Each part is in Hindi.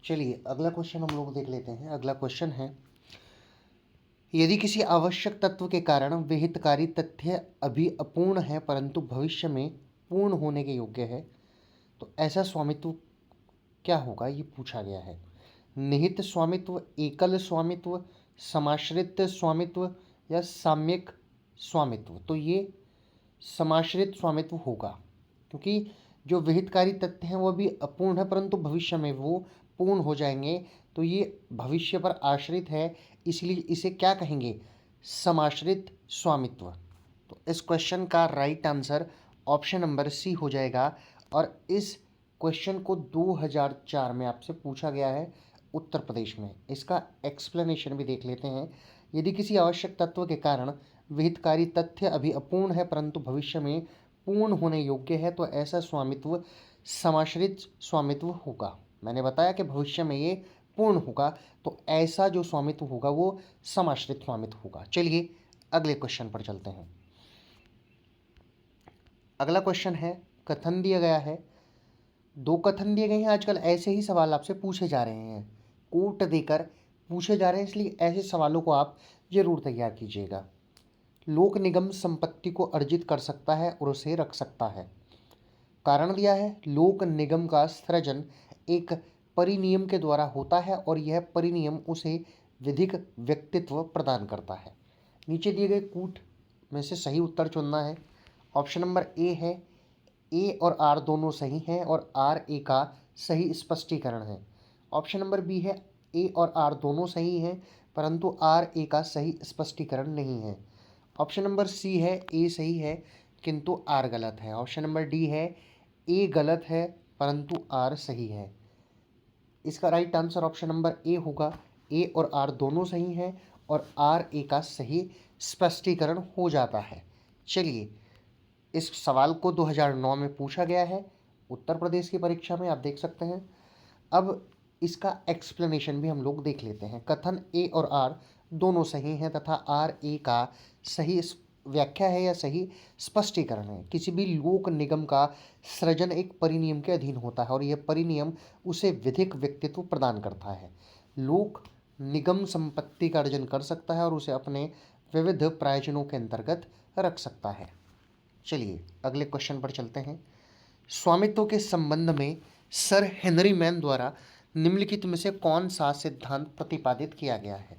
चलिए अगला क्वेश्चन हम लोग देख लेते हैं। अगला क्वेश्चन है, यदि किसी आवश्यक तत्व के कारण विहितकारी तथ्य अभी अपूर्ण है परंतु भविष्य में पूर्ण होने के योग्य है, तो ऐसा स्वामित्व क्या होगा, ये पूछा गया है। निहित स्वामित्व, एकल स्वामित्व, समाश्रित स्वामित्व या साम्यक स्वामित्व। तो ये समाश्रित स्वामित्व होगा, क्योंकि जो विहितकारी तथ्य हैं वो भी अपूर्ण है परंतु भविष्य में वो पूर्ण हो जाएंगे, तो ये भविष्य पर आश्रित है, इसलिए इसे क्या कहेंगे, समाश्रित स्वामित्व। तो इस क्वेश्चन का right answer option number C हो जाएगा। और इस क्वेश्चन को 2004 में आपसे पूछा गया है उत्तर प्रदेश में। इसका एक्सप्लेनेशन भी देख लेते हैं। यदि किसी आवश्यक तत्व के कारण विहितकारी तथ्य अभी अपूर्ण है परंतु भविष्य में पूर्ण होने योग्य है, तो ऐसा स्वामित्व समाश्रित स्वामित्व होगा। मैंने बताया कि भविष्य में ये पूर्ण होगा, तो ऐसा जो स्वामित्व होगा वो समाश्रित स्वामित्व होगा। चलिए अगले क्वेश्चन पर चलते हैं। अगला क्वेश्चन है, कथन दिया गया है, दो कथन दिए गए हैं। आजकल ऐसे ही सवाल आपसे पूछे जा रहे हैं, कोट देकर पूछे जा रहे हैं, इसलिए ऐसे सवालों को आप जरूर तैयार कीजिएगा। लोक निगम संपत्ति को अर्जित कर सकता है और उसे रख सकता है। कारण दिया है, लोक निगम का सृजन एक परिनियम के द्वारा होता है और यह परिनियम उसे विधिक व्यक्तित्व प्रदान करता है। नीचे दिए गए कूट में से सही उत्तर चुनना है। ऑप्शन नंबर ए है, ए और आर दोनों सही हैं और आर ए का सही स्पष्टीकरण है। ऑप्शन नंबर बी है, ए और आर दोनों सही हैं परंतु आर ए का सही स्पष्टीकरण नहीं है। ऑप्शन नंबर सी है, ए सही है किंतु आर गलत है। ऑप्शन नंबर डी है, ए गलत है परंतु आर सही है। इसका राइट आंसर ऑप्शन नंबर ए होगा, ए और आर दोनों सही हैं और आर ए का सही स्पष्टीकरण हो जाता है। चलिए, इस सवाल को 2009 में पूछा गया है उत्तर प्रदेश की परीक्षा में, आप देख सकते हैं। अब इसका एक्सप्लेनेशन भी हम लोग देख लेते हैं। कथन ए और आर दोनों सही हैं तथा आर ए का सही व्याख्या है या सही स्पष्टीकरण है। किसी भी लोक निगम का सृजन एक परिनियम के अधीन होता है और यह परिनियम उसे विधिक व्यक्तित्व प्रदान करता है। लोक निगम संपत्ति का अर्जन कर सकता है और उसे अपने विविध प्रयोजनों के अंतर्गत रख सकता है। चलिए अगले क्वेश्चन पर चलते हैं। स्वामित्व के संबंध में सर हेनरी मैन द्वारा निम्नलिखित में से कौन सा सिद्धांत प्रतिपादित किया गया है।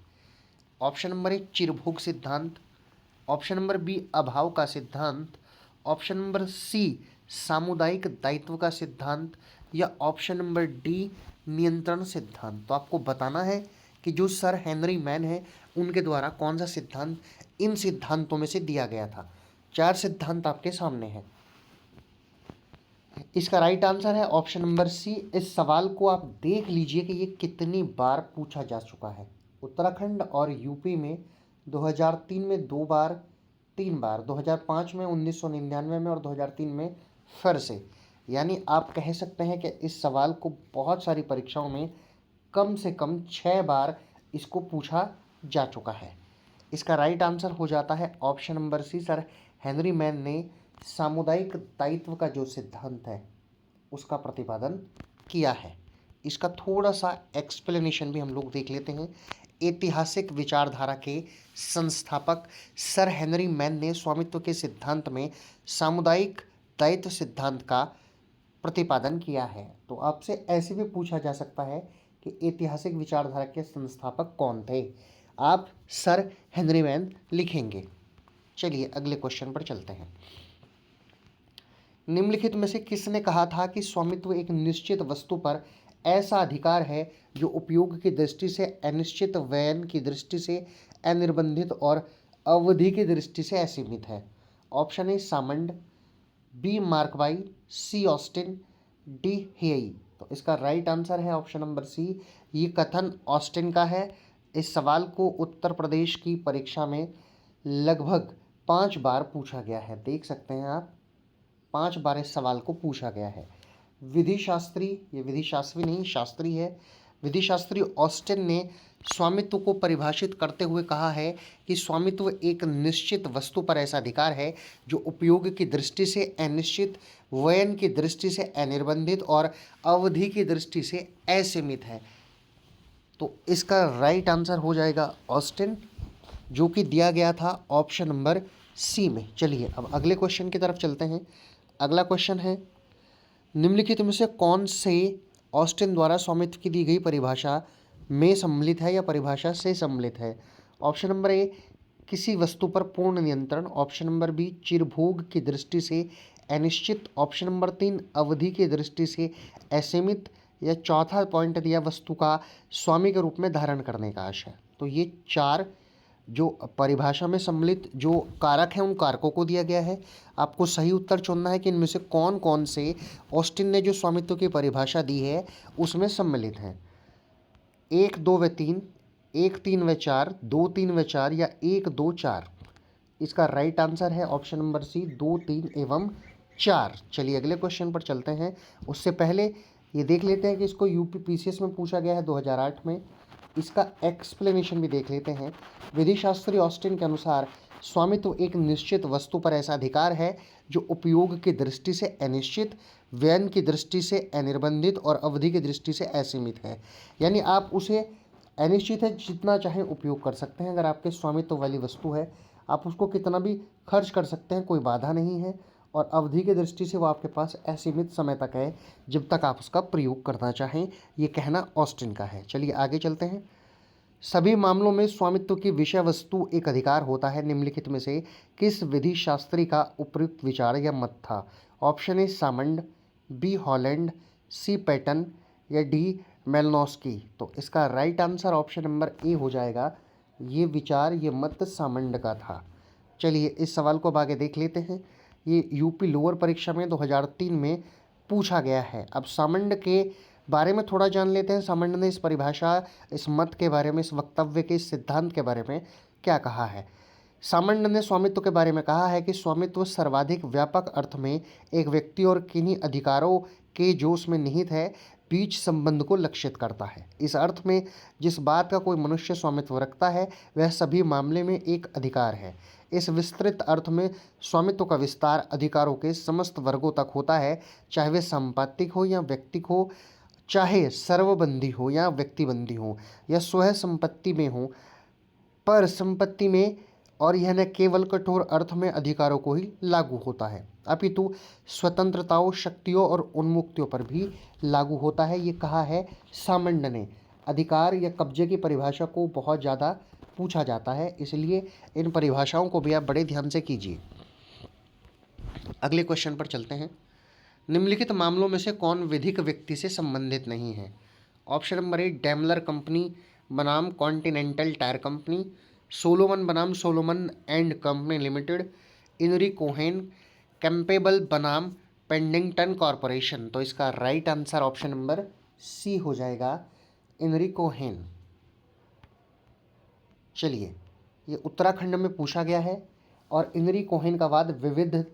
ऑप्शन नंबर ए चिरभोग सिद्धांत, ऑप्शन नंबर बी अभाव का सिद्धांत, ऑप्शन नंबर सी सामुदायिक दायित्व का सिद्धांत या ऑप्शन नंबर डी नियंत्रण सिद्धांत। तो आपको बताना है कि जो सर हेनरी मैन है उनके द्वारा कौन सा सिद्धांत इन सिद्धांतों में से दिया गया था। चार सिद्धांत आपके सामने हैं। इसका राइट आंसर है ऑप्शन नंबर सी। इस सवाल को आप देख लीजिए कि ये कितनी बार पूछा जा चुका है। उत्तराखंड और यूपी में 2003 में 2 बार, 3 बार, 2005 में, 1999 में और 2003 में फिर से। यानी आप कह सकते हैं कि इस सवाल को बहुत सारी परीक्षाओं में कम से कम 6 बार इसको पूछा जा चुका है। इसका राइट आंसर हो जाता है option number C. Sir Henry Maine ने सामुदायिक दायित्व का जो सिद्धांत है उसका प्रतिपादन किया है। इसका थोड़ा सा एक्सप्लेनेशन भी हम लोग देख लेते हैं। ऐतिहासिक विचारधारा के संस्थापक सर हेनरी मैन ने स्वामित्व के सिद्धांत में सामुदायिक दायित्व सिद्धांत का प्रतिपादन किया है। तो आपसे ऐसे भी पूछा जा सकता है कि ऐतिहासिक विचारधारा के संस्थापक कौन थे। आप सर हेनरी मैन लिखेंगे। चलिए अगले क्वेश्चन पर चलते हैं। निम्नलिखित में से किसने कहा था कि स्वामित्व एक निश्चित वस्तु पर ऐसा अधिकार है जो उपयोग की दृष्टि से अनिश्चित, व्ययन की दृष्टि से अनिर्बंधित और अवधि की दृष्टि से असीमित है। Option A Salmond, B Markby, C Austin, D Hay. तो इसका राइट आंसर है ऑप्शन नंबर सी। ये कथन ऑस्टिन का है। इस सवाल को उत्तर प्रदेश की परीक्षा में लगभग 5 बार पूछा गया है, देख सकते हैं आप। 5 बार इस सवाल को पूछा गया है। विधि शास्त्री, ये विधि शास्त्री नहीं शास्त्री है, विधि शास्त्री ऑस्टिन ने स्वामित्व को परिभाषित करते हुए कहा है कि स्वामित्व एक निश्चित वस्तु पर ऐसा अधिकार है जो उपयोग की दृष्टि से अनिश्चित, व्ययन की दृष्टि से अनिर्बंधित और अवधि की दृष्टि से असीमित है। तो इसका राइट आंसर हो जाएगा ऑस्टिन, जो कि दिया गया था ऑप्शन नंबर सी में। चलिए अब अगले क्वेश्चन की तरफ चलते हैं। अगला क्वेश्चन है, निम्नलिखित में से कौन से ऑस्टिन द्वारा स्वामित्व की दी गई परिभाषा में सम्मिलित है या परिभाषा से सम्मिलित है? ऑप्शन नंबर ए, किसी वस्तु पर पूर्ण नियंत्रण। ऑप्शन नंबर बी, चिरभोग की दृष्टि से अनिश्चित। ऑप्शन नंबर 3, अवधि की दृष्टि से असीमित। या चौथा पॉइंट दिया, वस्तु का स्वामी के रूप में धारण करने का आशय। तो ये चार जो परिभाषा में सम्मिलित जो कारक हैं उन कारकों को दिया गया है। आपको सही उत्तर चुनना है कि इनमें से कौन कौन से ऑस्टिन ने जो स्वामित्व की परिभाषा दी है उसमें सम्मिलित हैं। 1, 2 व 3, 1, 3 व 4, 2, 3 व 4 या 1, 2, 4। इसका राइट आंसर है ऑप्शन नंबर सी, 2, 3 एवं 4। चलिए अगले क्वेश्चन पर चलते हैं। उससे पहले ये देख लेते हैं कि इसको यूपी पीसीएस में पूछा गया है 2008 में। इसका एक्सप्लेनेशन भी देख लेते हैं। विधि शास्त्री ऑस्टिन के अनुसार स्वामित्व एक निश्चित वस्तु पर ऐसा अधिकार है जो उपयोग की दृष्टि से अनिश्चित, व्ययन की दृष्टि से अनिर्बंधित और अवधि की दृष्टि से असीमित है। यानी आप उसे अनिश्चित है, जितना चाहे उपयोग कर सकते हैं। अगर आपके स्वामित्व वाली वस्तु है आप उसको कितना भी खर्च कर सकते हैं, कोई बाधा नहीं है। और अवधि की दृष्टि से वो आपके पास असीमित समय तक है, जब तक आप उसका प्रयोग करना चाहें। ये कहना ऑस्टिन का है। चलिए आगे चलते हैं। सभी मामलों में स्वामित्व की विषय वस्तु एक अधिकार होता है। निम्नलिखित में से किस विधि शास्त्री का उपयुक्त विचार या मत था? Option A, Salmond. B, Holland. C, Paton. या डी, मेलनोस्की। तो इसका right answer option number A हो जाएगा। ये विचार, ये मत सामंड का था। चलिए इस सवाल को अब आगे देख लेते हैं। ये यूपी लोअर परीक्षा में 2003 में पूछा गया है। अब सामंड के बारे में थोड़ा जान लेते हैं। सामंड ने इस परिभाषा, इस मत के बारे में, इस वक्तव्य के, इस सिद्धांत के बारे में क्या कहा है? सामंड ने स्वामित्व के बारे में कहा है कि स्वामित्व सर्वाधिक व्यापक अर्थ में एक व्यक्ति और किन्हीं अधिकारों के जो उसमें निहित है बीच संबंध को लक्षित करता है। इस अर्थ में जिस बात का कोई मनुष्य स्वामित्व रखता है वह सभी मामले में एक अधिकार है। इस विस्तृत अर्थ में स्वामित्व का विस्तार अधिकारों के समस्त वर्गों तक होता है, चाहे वे संपत्तिक हो या व्यक्तिक हो, चाहे सर्वबंधी हो या व्यक्तिबंधी हो, या स्वह संपत्ति में हो, पर संपत्ति में। और यह न केवल कठोर अर्थ में अधिकारों को ही लागू होता है, अपितु स्वतंत्रताओं, शक्तियों और उन्मुक्तियों पर भी लागू होता है। ये कहा है सामंड ने। अधिकार या कब्जे की परिभाषा को बहुत ज़्यादा पूछा जाता है, इसलिए इन परिभाषाओं को भी आप बड़े ध्यान से कीजिए। अगले क्वेश्चन पर चलते हैं। निम्नलिखित मामलों में से कौन विधिक व्यक्ति से संबंधित नहीं है? Option number A, Daimler company बनाम कॉन्टिनेंटल टायर कंपनी। सोलोमन बनाम सोलोमन एंड कंपनी लिमिटेड। इनरी कोहेन कैम्पेबल बनाम पेंडिंगटन कॉरपोरेशन। तो इसका right answer option number C हो जाएगा, इनरी कोहेन। चलिए, ये उत्तराखंड में पूछा गया है और इनरी कोहेन का वाद विविध,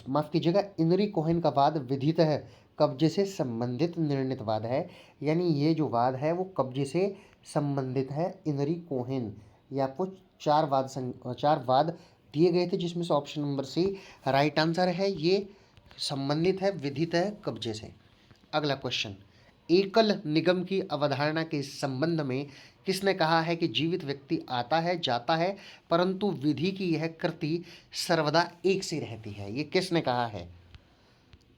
माफ़ कीजिएगा, इनरी कोहेन का वाद विधित है कब्जे से संबंधित निर्णित वाद है। यानी ये जो वाद है वो कब्जे से संबंधित है। इनरी कोहेन, ये आपको चार वाद दिए गए थे, जिसमें से option number C right answer है। ये संबंधित है, विधित है कब्जे से। अगला क्वेश्चन, एकल निगम की अवधारणा के संबंध में किसने कहा है कि जीवित व्यक्ति आता है, जाता है, परंतु विधि की यह कृति सर्वदा एक सी रहती है? ये किसने कहा है?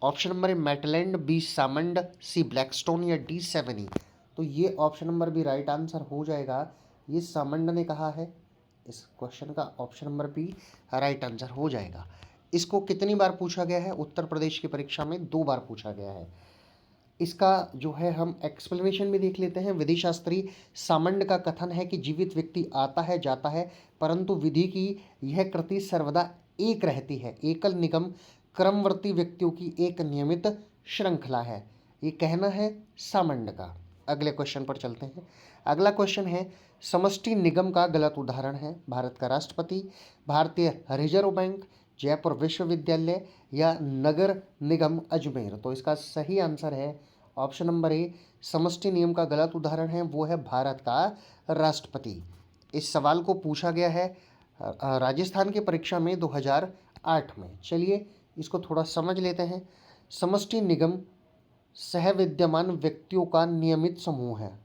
Option number A, Maitland. B, Salmond. C, Blackstone. या डी, सेवनी। तो ये option number B right answer हो जाएगा। ये सामंड ने कहा है। इस क्वेश्चन का option number B right answer हो जाएगा। इसको कितनी बार पूछा गया है? उत्तर प्रदेश की परीक्षा में 2 बार पूछा गया है। इसका जो है हम एक्सप्लेनेशन भी देख लेते हैं। विधि शास्त्री सामंड का कथन है कि जीवित व्यक्ति आता है, जाता है, परंतु विधि की यह कृति सर्वदा एक रहती है। एकल निगम क्रमवर्ती व्यक्तियों की एक नियमित श्रृंखला है। ये कहना है सामंड का। अगले क्वेश्चन पर चलते हैं। अगला क्वेश्चन है, समष्टि निगम का गलत उदाहरण है? भारत का राष्ट्रपति, भारतीय रिजर्व बैंक, जयपुर विश्वविद्यालय या नगर निगम अजमेर। तो इसका सही आंसर है ऑप्शन नंबर ए, समष्टि नियम का गलत उदाहरण है वो है भारत का राष्ट्रपति। इस सवाल को पूछा गया है राजस्थान की परीक्षा में 2008 में। चलिए इसको थोड़ा समझ लेते हैं। समष्टि निगम सहविद्यमान व्यक्तियों का नियमित समूह है।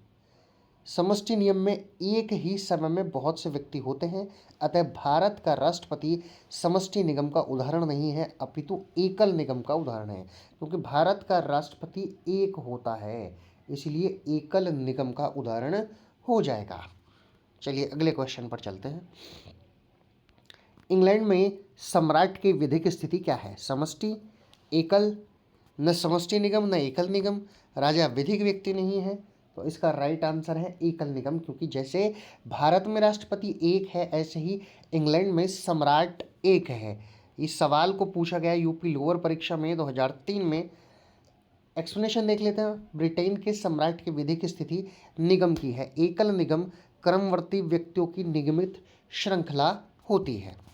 समष्टि नियम में एक ही समय में बहुत से व्यक्ति होते हैं, अतः भारत का राष्ट्रपति समष्टि निगम का उदाहरण नहीं है, अपितु एकल निगम का उदाहरण है। क्योंकि भारत का राष्ट्रपति एक होता है, इसलिए एकल निगम का उदाहरण हो जाएगा। चलिए अगले क्वेश्चन पर चलते हैं। इंग्लैंड में सम्राट की विधिक स्थिति क्या है? समष्टि, एकल, न समष्टि निगम न एकल निगम, राजा विधिक व्यक्ति नहीं है। तो इसका राइट आंसर है एकल निगम, क्योंकि जैसे भारत में राष्ट्रपति एक है, ऐसे ही इंग्लैंड में सम्राट एक है। इस सवाल को पूछा गया यूपी लोअर परीक्षा में 2003 में। एक्सप्लेनेशन देख लेते हैं। ब्रिटेन के सम्राट की विधिक स्थिति निगम की है। एकल निगम क्रमवर्ती व्यक्तियों की निगमित श्रृंखला होती है।